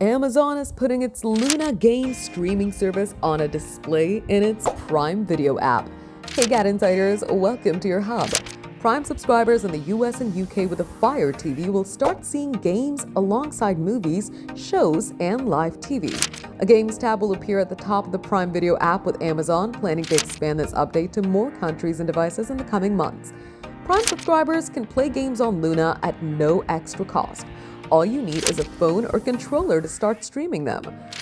Amazon is putting its Luna game streaming service on a display in its Prime Video app. Hey GadInsiders, welcome to your hub. Prime subscribers in the US and UK with a Fire TV will start seeing games alongside movies, shows, and live TV. A Games tab will appear at the top of the Prime Video app, with Amazon planning to expand this update to more countries and devices in the coming months. Prime subscribers can play games on Luna at no extra cost. All you need is a phone or controller to start streaming them.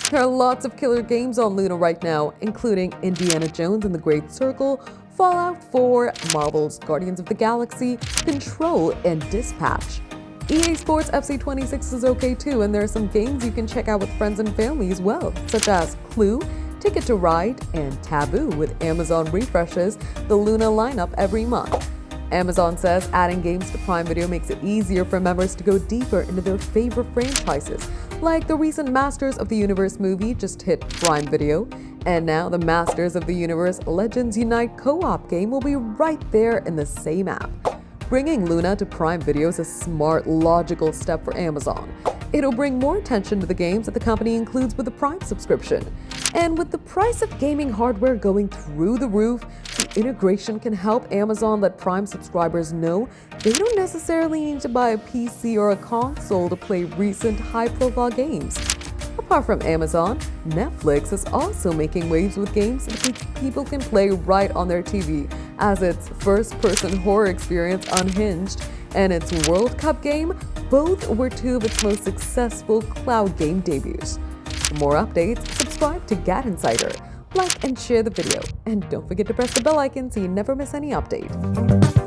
There are lots of killer games on Luna right now, including Indiana Jones and the Great Circle, Fallout 4, Marvel's Guardians of the Galaxy, Control, and Dispatch. EA Sports FC 26 is okay too, and there are some games you can check out with friends and family as well, such as Clue, Ticket to Ride, and Taboo, with Amazon refreshes the Luna lineup every month. Amazon says adding games to Prime Video makes it easier for members to go deeper into their favorite franchises, like the recent Masters of the Universe movie just hit Prime Video, and now the Masters of the Universe Legends Unite co-op game will be right there in the same app. Bringing Luna to Prime Video is a smart, logical step for Amazon. It'll bring more attention to the games that the company includes with the Prime subscription. And with the price of gaming hardware going through the roof, the integration can help Amazon let Prime subscribers know they don't necessarily need to buy a PC or a console to play recent high-profile games. Apart from Amazon, Netflix is also making waves with games that people can play right on their TV, as its first-person horror experience Unhinged and its World Cup game both were two of its most successful cloud game debuts. For more updates, subscribe to GadInsider, like and share the video, and don't forget to press the bell icon so you never miss any update.